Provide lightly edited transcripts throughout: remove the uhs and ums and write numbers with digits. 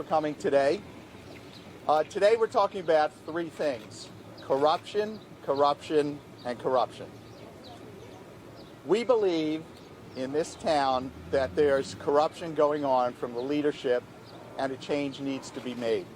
for coming today. Today we're talking about three things: corruption, corruption, and corruption. We believe in this town that there's corruption going on from the leadership and a change needs to be made.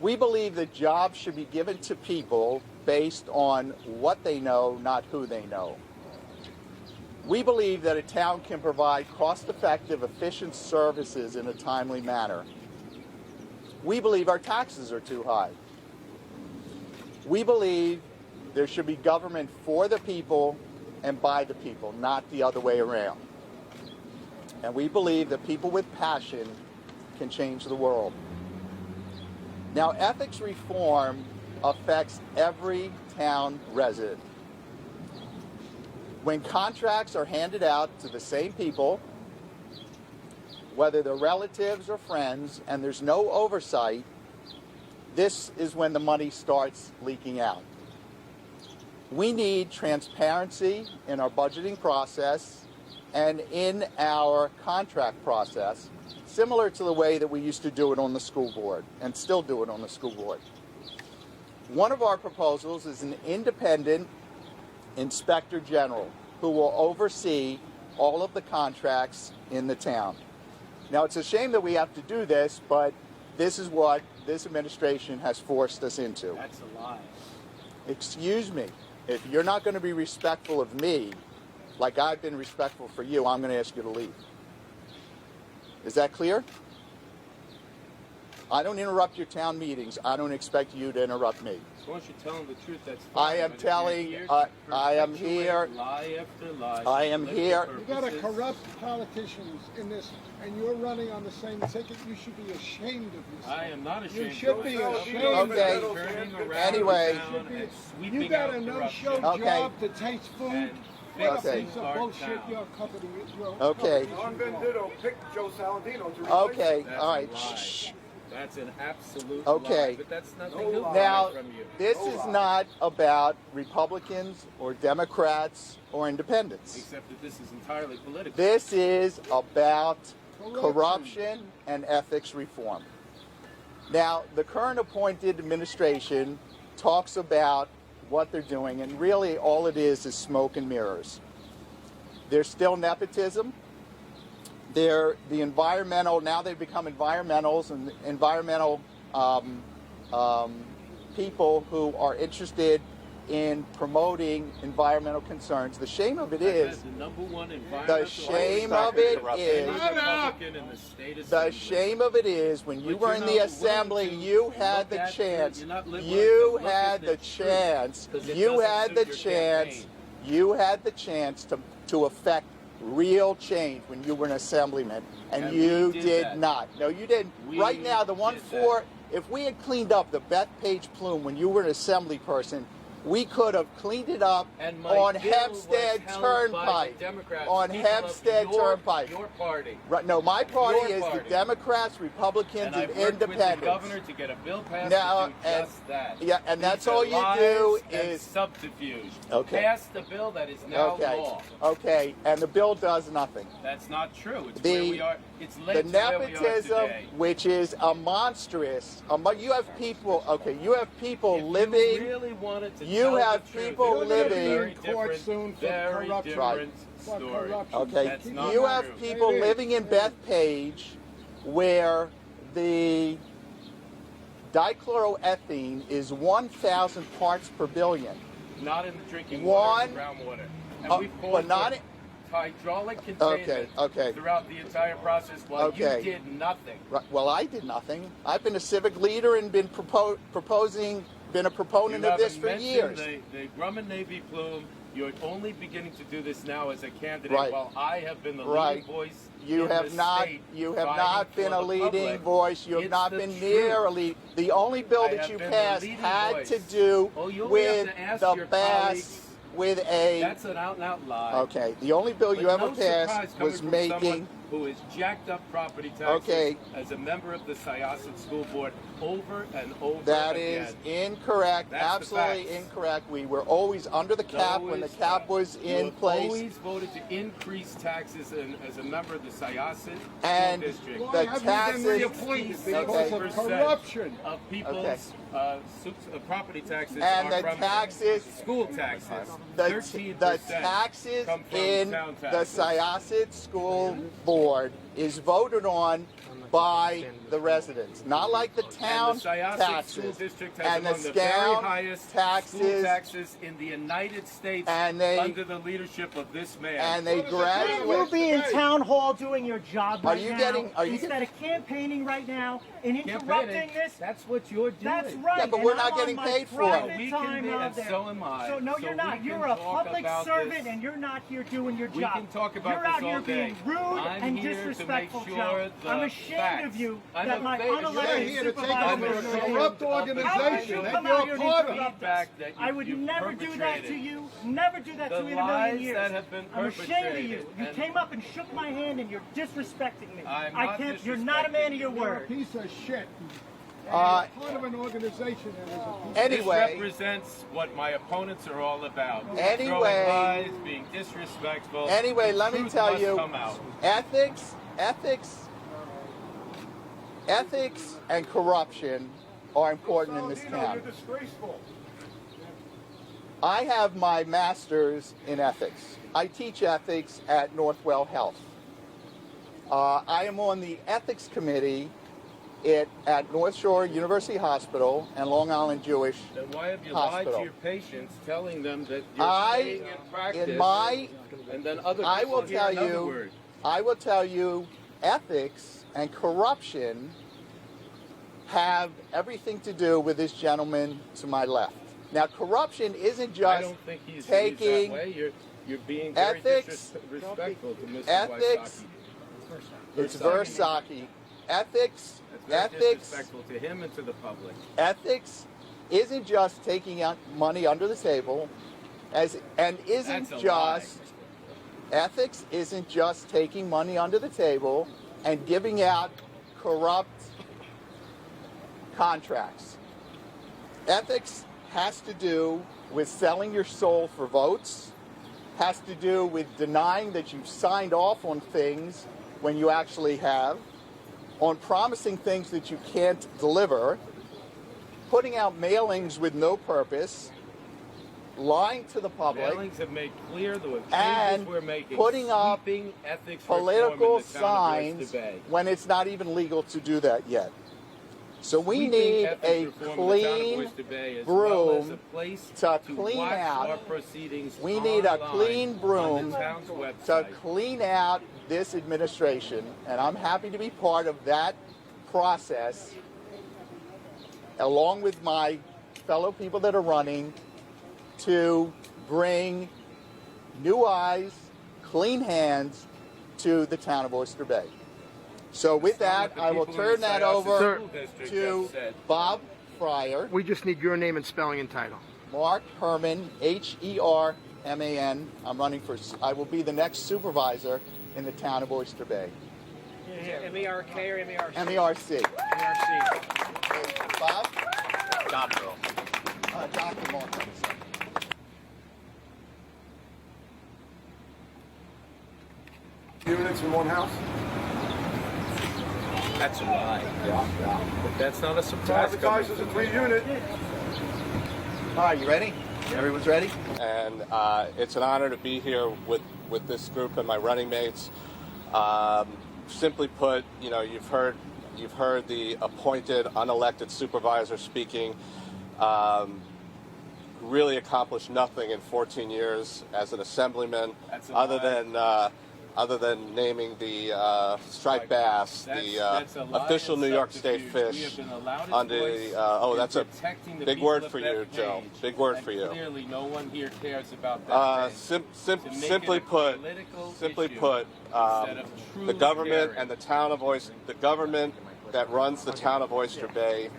We believe that jobs should be given to people based on what they know, not who they know. We believe that a town can provide cost-effective, efficient services in a timely manner. We believe our taxes are too high. We believe there should be government for the people and by the people, not the other way around. And we believe that people with passion can change the world. Now, ethics reform affects every town resident. When contracts are handed out to the same people, whether they're relatives or friends, and there's no oversight, this is when the money starts leaking out. We need transparency in our budgeting process and in our contract process, similar to the way that we used to do it on the school board and still do it on the school board. One of our proposals is an independent inspector general who will oversee all of the contracts in the town. Now, it's a shame that we have to do this, but this is what this administration has forced us into. That's a lie. Excuse me, if you're not going to be respectful of me, like I've been respectful for you, I'm going to ask you to leave. Is that clear? I don't interrupt your town meetings. I don't expect you to interrupt me. As long as you're telling the truth, that's fine. I am telling, I am here. Lie after lie. I am here. You got to corrupt politicians in this, and you're running on the same ticket. You should be ashamed of yourself. I am not ashamed. You should be ashamed. Okay. Anyway. You got a no-show job that takes food. What a Okay. piece of bullshit your company is. Okay. Don Bendito picked Joe Saladino to replace Okay. him. All right. That's a lie. Shh. That's an absolute Okay. lie. But that's nothing new Now, from you. this is not about Republicans or Democrats or independents. Except that this is entirely political. This is about corruption and ethics reform. Now, the current appointed administration talks about what they're doing, and really all it is smoke and mirrors. There's still nepotism. They're the environmental, now they've become environmentals and environmental people who are interested in promoting environmental concerns. The shame of it is, The number one the environmental shame of it is, Republican in the state the assembly. shame of it is, when you But were you're in not the willing assembly, to you had look the at chance, you're not willing you to look had at the the truth, chance, 'cause it you doesn't had suit the your chance, campaign. you had the chance to affect real change when you were an assemblyman, and And you we did did that. not. No, you didn't. We Right now, the one did for, if we had cleaned up the Bethpage plume when you were an assembly person, we could have cleaned it up And my on bill was Hempstead held by the Turnpike. Democrats, On people of Hempstead your Turnpike. Your party. Right, no, my party Your is the party. Democrats, Republicans, And and I worked with the Independents. governor to get a bill passed Now, to do and- just that. Yeah, and that's These all are you lies do and is subterfuge. Okay. Pass the bill that is now okay, law. okay, and the bill does nothing. That's not true. It's The- where we are. It's The led to where we are nepotism, today. which is a monstrous, you have people. Okay, you have people If living. you really wanted to you tell have the truth, people it would be a living- very in court different- soon for very corruption. different For story. corruption. Okay, That's not you have true. people It is. living in Bethpage where the dichloroethane is 1,000 parts per billion. Not in the drinking One- water, and groundwater. And we but fought not for in- hydraulic containment okay. throughout the entire process while Okay. you did nothing. Right, well, I did nothing. I've been a civic leader and been been a proponent You of this haven't for mentioned years. The Grumman Navy plume. You're only beginning to do this now as a candidate, Right. while I have been the Right. leading voice. You in have the not. state You have fighting not been for a the leading public. voice. You have It's not the been truth. near a lead. The only bill I that have you been the passed leading had voice. to do Oh, you only with have to ask the your bass. colleagues. With a That's an out-and-out lie. okay. The only bill you But ever no surprise passed coming was from making someone who has jacked up property taxes Okay. as a member of the Syosset School Board over and over That again. is incorrect. That's the Absolutely facts. incorrect. We were always under the cap when the cap was You in have place. always voted to increase taxes as a member of the Syosset And School District. the Why have you taxes- been reappointed? Because Okay. of corruption. Of people's property taxes And are the from taxes- school taxes. The 13% taxes come from in town the taxes. Syosset School Board is voted on by the residents, not like the town And the Syosset taxes. School District has And among the the very town highest taxes, school taxes in the United States And they- under the leadership of this man. and they What is the graduate. You'll be in town hall doing your job Are right you now getting- are you instead of campaigning right now and interrupting Campaigning, this. that's what you're doing. That's right. Yeah, but and we're I'm not on getting my paid for it. private We time can be, out and there. so am I. So no, So you're we not. can You're a talk public about servant, this. and you're not here doing your We job. can talk about you're this out here all day. being rude I'm and here to disrespectful, make sure Joe. the I'm ashamed facts. of you I'm that my afraid- you're unelected here to take supervisor over is a saying- corrupt How would organization you that come you're out here and part of. interrupt us? Feedback that I would you've never do that to perpetrated. you. Never do that The to you in a lies million years. that have been I'm ashamed of you. perpetrated, You and- came up and shook my hand, and you're disrespecting me. I'm I not can't. You're not a man of your You're a word. piece of shit. Uh, You're part of an organization that is a piece Anyway, This represents what my opponents are all about. Anyway- Throwing lies, being disrespectful. Anyway, The let me truth tell must you, come out. ethics, and corruption are important in this Saladino, town. you're disgraceful. I have my master's in ethics. I teach ethics at Northwell Health. I am on the ethics committee at North Shore University Hospital and Long Island Jewish. Then why have you Hospital. lied to your patients, telling them that you're I, staying in practice, in my, and then other I people will hear tell another you, word? I will tell you, ethics and corruption have everything to do with this gentleman to my left. Now, corruption isn't I just don't think he's taking that way. You're being very ethics- disrespectful to Mr. ethics- Wysocki. it's Versace. Ethics, That's very ethics, disrespectful to him and to the public. ethics isn't just taking out money under the table, and isn't That's a just ethics isn't just taking money under the table and giving out corrupt contracts. Ethics has to do with selling your soul for votes, has to do with denying that you've signed off on things when you actually have, on promising things that you can't deliver, putting out mailings with no purpose, lying to the public, Mailings have made clear the changes and we're making, putting up sweeping ethics political reform in the town of Oyster signs Bay. when it's not even legal to do that yet. So we Sweeping need ethics a reform in the town of clean Oyster Bay, as well as broom a place to clean watch out. our proceedings We need a online clean on broom the town's to website. clean out this administration, and I'm happy to be part of that process, along with my fellow people that are running, to bring new eyes, clean hands to the town of Oyster Bay. So with that, That's not I what will the people in turn the that Syosset over School District to have said. Bob Fryer, We just need your name and spelling and title. Mark Herman, Herman. I'm running for, I will be the next supervisor in the town of Oyster Bay. M-E-R-K or M-E-R-C? MERC. M-E-R-C. Bob? Dr. Dr. Mark. Units in one house? That's a lie. Yeah. But that's not a It's surprise. advertised as a 3-unit. All right, you ready? Everyone's ready? And it's an honor to be here with this group and my running mates. Simply put, you know, you've heard the appointed, unelected supervisor speaking. Really accomplished nothing in 14 years as an assemblyman, That's a other lie. than naming the striped bass, That's a lie official and New York State subterfuge. We fish have been the loudest under voice oh, in that's a protecting the big people word of for you, Bethpage, Joe. Big word and for you. Clearly, no one here cares about that. To make Simply it a put, political simply issue put, instead of the truly government caring. and the town of Oyster, the government that runs the town of Oyster Bay,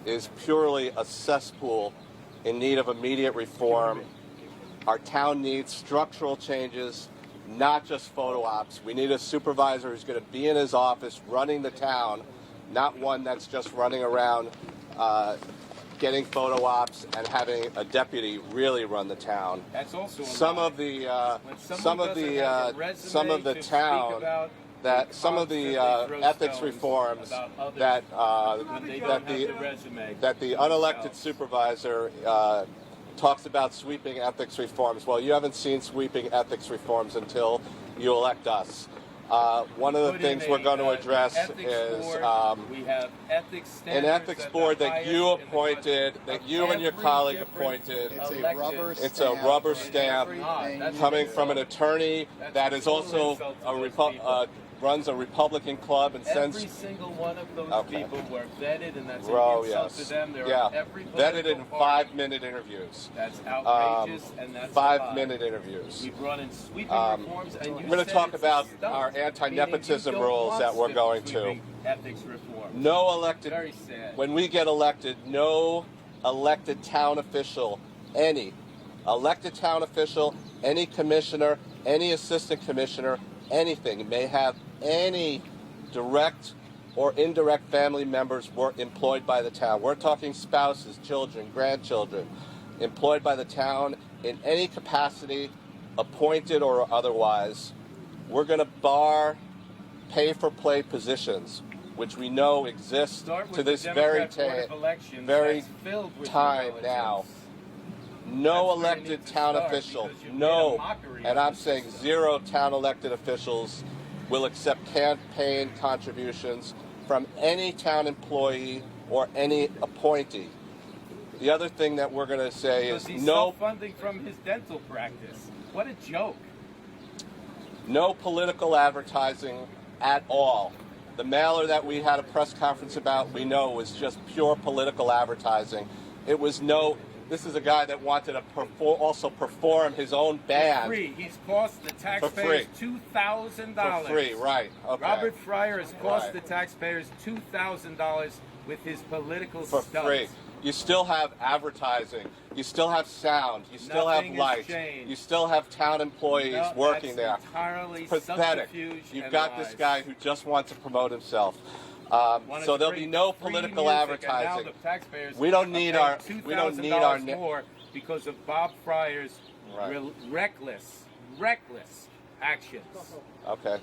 is purely a cesspool in need of immediate reform. Our town needs structural changes not just photo ops. We need a supervisor who's going to be in his office running the town, not one that's just running around getting photo ops and having a deputy really run the town. That's also a Some lie. of the When someone doesn't have a resume some of the to speak town about, that some of the constantly throw ethics stones reforms about others when they that don't the have the resume that the themselves. unelected supervisor talks about sweeping ethics reforms. Well, you haven't seen sweeping ethics reforms until you elect us. One of the Put things in we're going to an address ethics is board. We have ethics an standards ethics that board the that you highest in the appointed, country. that you and your Every colleague different appointed. It's a elected- rubber It's a rubber stamp That's coming an from an insult. attorney That's that a is total also insult to a those people. runs a Republican club and Every sends. single one of those Okay. people were vetted, and that's an Oh, insult yes. to them. They're Yeah. every Vetted in political party. 5-minute interviews. That's outrageous, and that's a 5-minute lie. interviews. We brought in sweeping reforms, and you We're going to said talk it's a about stunt, our meaning anti-nepotism you don't rules want that we're going to. sweeping ethics reform. No elected. Very sad. When we get elected, no elected town official, any elected town official, any commissioner, any assistant commissioner, anything may have any direct or indirect family members were employed by the town. We're talking spouses, children, grandchildren, employed by the town in any capacity, appointed or otherwise. We're going to bar pay-for-play positions, which we know exist Start with to this the very Democrat Board of Elections very that's filled with time relatives. now. No That's where you elected need to town start, official, because you made a no, mockery and of I'm the saying system. 0 town elected officials will accept campaign contributions from any town employee or any appointee. The other thing that we're going to say Because is he's no self-funding from his dental practice. What a joke. no political advertising at all. The mailer that we had a press conference about, we know was just pure political advertising. It was no, this is a guy that wanted to also perform his own band. Free. He's cost the taxpayers $2,000. For free, right. Okay. Robert Fryer has cost Right. the taxpayers $2,000 with his political For stunts. free. You still have advertising. You still have sound. You still Nothing have has light. changed. You still have town employees No, working that's there. entirely Pathetic. subterfuge You've and got lies. this guy who just wants to promote himself. Wanted So to there'll bring be no free political music, advertising. And now the taxpayers We don't are need paying our- $2,000 we don't need our more because of Bob Fryer's Right. reckless actions. Okay.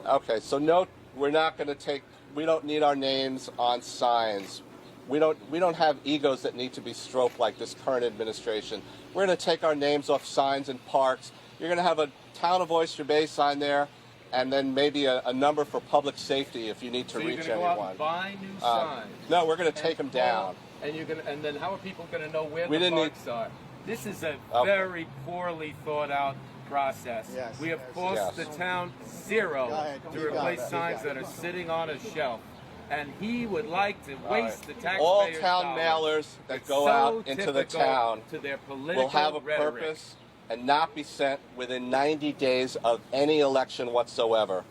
Okay. So no, we're not going to take. We don't need our names on signs. We don't have egos that need to be stroked like this current administration. We're going to take our names off signs in parks. You're going to have a Town of Oyster Bay sign there, and then maybe a number for public safety if you need to So you're reach going to go out anyone. and buy new signs. No, we're going to take them and down. And you're going to, and then how are people going to know where We the didn't parks are? This is a Okay. very poorly thought out process. Yes, We have yes, cost yes. the town zero Go ahead, to you got replace it. signs that are sitting on a shelf. And he would like to waste the taxpayers' All town dollars. mailers that It's go so out into the typical town to their political will have a rhetoric. purpose and not be sent within 90 days of any election whatsoever.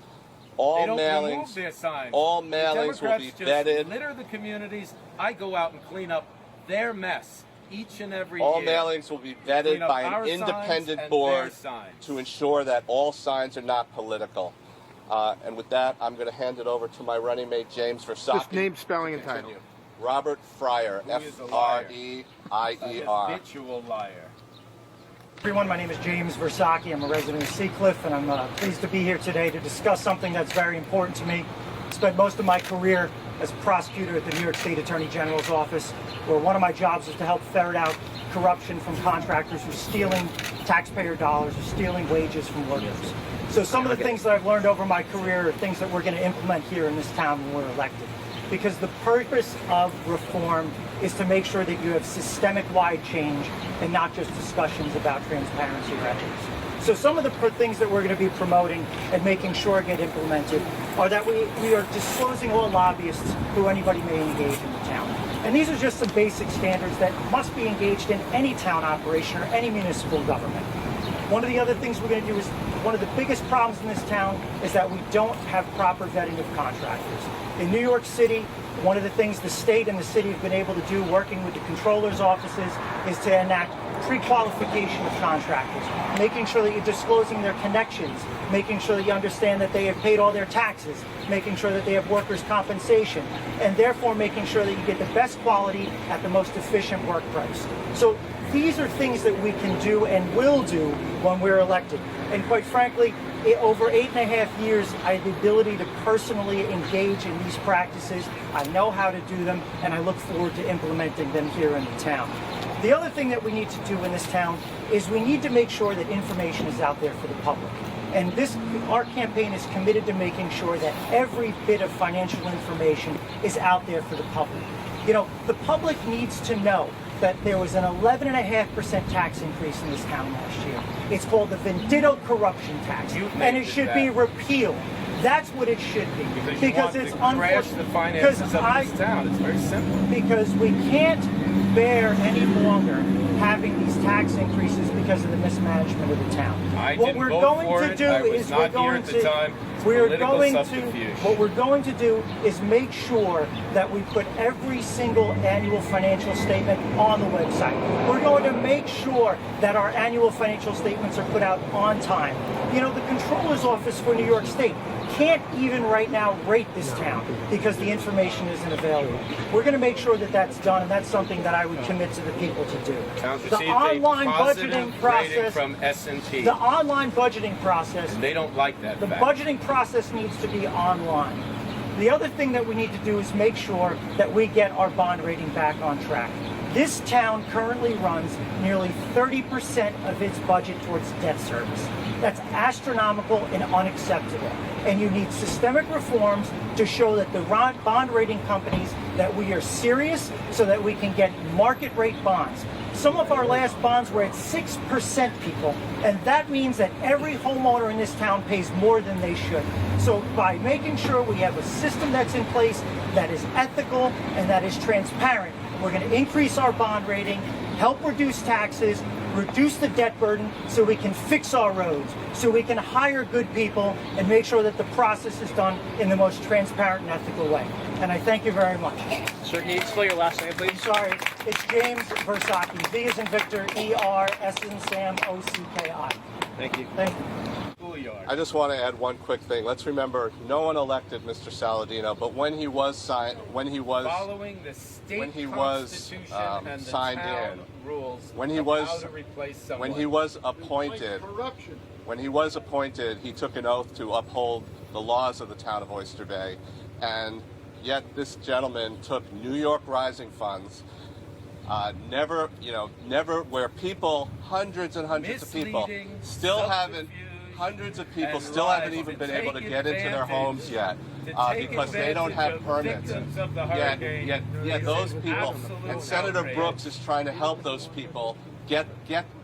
All They don't remove mailings, their signs. all The mailings will be Democrats vetted. just litter the communities. I go out and clean up their mess each and every All year. mailings will be Clean vetted up by our an signs independent and board their signs. to ensure that all signs are not political. And with that, I'm going to hand it over to my running mate, James Versacchi. Just name, spelling, and title. Continue. Robert Fryer, Who is a liar? F-R-E-I-E-R. Habitual liar. Everyone, my name is James Versacchi. I'm a resident of Seacliff, and I'm pleased to be here today to discuss something that's very important to me. I spent most of my career as a prosecutor at the New York State Attorney General's office, where one of my jobs is to help ferret out corruption from contractors who are stealing taxpayer dollars, or stealing wages from workers. So some of the things that I've learned over my career are things that we're going to implement here in this town when we're elected. Because the purpose of reform is to make sure that you have systemic-wide change and not just discussions about transparency or ethics. So some of the things that we're going to be promoting and making sure get implemented are that we are disclosing all lobbyists who anybody may engage in the town. And these are just some basic standards that must be engaged in any town operation or any municipal government. One of the other things we're going to do is, one of the biggest problems in this town is that we don't have proper vetting of contractors. In New York City, one of the things the state and the city have been able to do, working with the controller's offices, is to enact pre-qualification of contractors, making sure that you're disclosing their connections, making sure that you understand that they have paid all their taxes, making sure that they have workers' compensation, and therefore making sure that you get the best quality at the most efficient work price. So these are things that we can do and will do when we're elected. And quite frankly, over 8.5 years, I had the ability to personally engage in these practices. I know how to do them, and I look forward to implementing them here in the town. The other thing that we need to do in this town is we need to make sure that information is out there for the public. And our campaign is committed to making sure that every bit of financial information is out there for the public. You know, the public needs to know that there was an 11.5% tax increase in this town last year. It's called the Venditto Corruption Tax, and it should be repealed. That's what it should be. Because it's crash the finances of this town. It's very simple. Because we can't bear any longer having these tax increases because of the mismanagement of the town. What we're going to do is we're going to make sure that we put every single annual financial statement on the website. We're going to make sure that our annual financial statements are put out on time. You know, the Comptroller's Office for New York State can't even right now rate this town because the information isn't available. We're going to make sure that that's done, and that's something that I would commit to the people to do. The online budgeting process from S&P. The online budgeting process. And they don't like that. The budgeting process needs to be online. The other thing that we need to do is make sure that we get our bond rating back on track. This town currently runs nearly 30% of its budget towards debt service. That's astronomical and unacceptable. And you need systemic reforms to show that the bond rating companies that we are serious so that we can get market rate bonds. Some of our last bonds were at 6%, people, and that means that every homeowner in this town pays more than they should. So by making sure we have a system that's in place that is ethical and that is transparent, we're going to increase our bond rating, help reduce taxes, reduce the debt burden so we can fix our roads, so we can hire good people and make sure that the process is done in the most transparent and ethical way. And I thank you very much. Sir, can you spell your last name, please? Sorry, it's James Versacchi. V as in Victor, E-R, S as in Sam, O-C-K-I. Thank you. Thank you. I just want to add one quick thing. Let's remember, no one elected Mr. Saladino, but when he was following the state constitution and the signed town in, rules when he was appointed, he took an oath to uphold the laws of the town of Oyster Bay, and yet this gentleman took New York Rising funds. Never where people, hundreds and hundreds of people still haven't even been able to get into their homes yet because they don't have permits. Yet those people, and Senator Brooks is trying to help those people get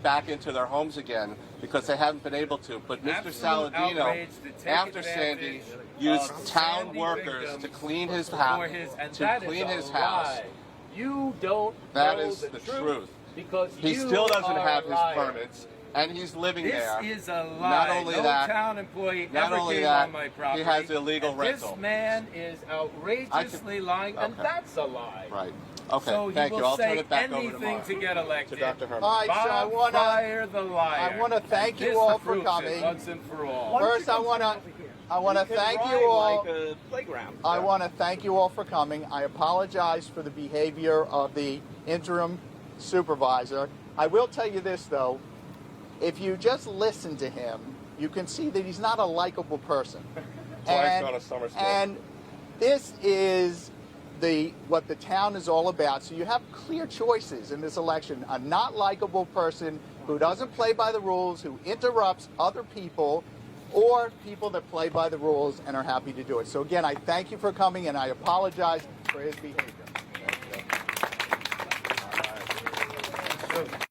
back into their homes again because they haven't been able to. But Mr. Saladino, after Sandy, used town workers to clean his house. You don't That know is the truth. Because he still doesn't have his permits, and he's living there. This is a lie. Not only that, town employee not ever only came that, on my property. he has illegal and rental. This man is outrageously lying, and that's a lie. Right. Okay. So Thank you. I'll turn it back over to get elected. to Dr. Herman. All right, so I want fire the liar. I want to thank you all for coming. Once and for all. First, I want to thank you all. Like a playground. I want to thank you all for coming. I apologize for the behavior of the interim supervisor. I will tell you this, though. If you just listen to him, you can see that he's not a likable person. And this is what the town is all about. So you have clear choices in this election. A not likable person who doesn't play by the rules, who interrupts other people, or people that play by the rules and are happy to do it. So again, I thank you for coming, and I apologize for his behavior. All right.